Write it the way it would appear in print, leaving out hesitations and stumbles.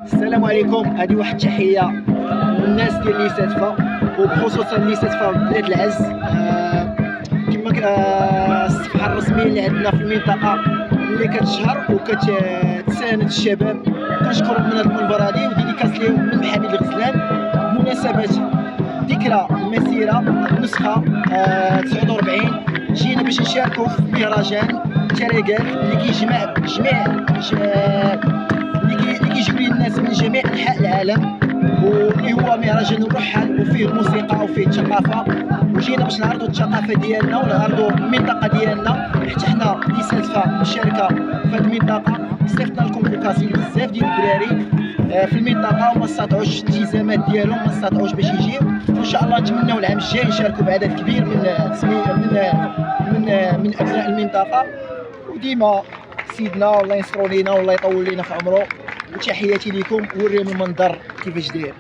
السلام عليكم. هذه واحد التحيه للناس ديال لي ساتفه، وبخصوصا لي ساتفه بلاد العز. كما الصفحه الرسميه اللي عندنا في المنطقه اللي كتشهر وكتساند الشباب، كنشكرهم من هذا المنبر هذه، وديديكاس ليهم من محامي الغزلان بمناسبه ذكرى المسيره النسخه 49. جينا باش نشاركوا في مهرجان تاريغات اللي كيجمع اللي كيجيو الناس من جميع انحاء العالم، واللي هو مهرجان الرحل وفيه الموسيقى وفيه الثقافه. وجينا باش نعرضوا الثقافه ديالنا ونعرضوا المنطقه ديالنا، حتى حنا اللي سالفه مشاركه في هذه المنطقه. صيفطنا لكم كاسين بزاف ديال الدراري في المنطقه وما استطاعوش الالتزامات ديالهم، ما استطاعوش باش يجيو. وان شاء الله نتمنوا العام الجاي نشاركوا بعدد كبير من ابناء المنطقه. وديما سيدنا الله ينصرو لينا والله يطول لينا في عمره. وتحياتي لكم، وريهم المنظر كيفاش داير.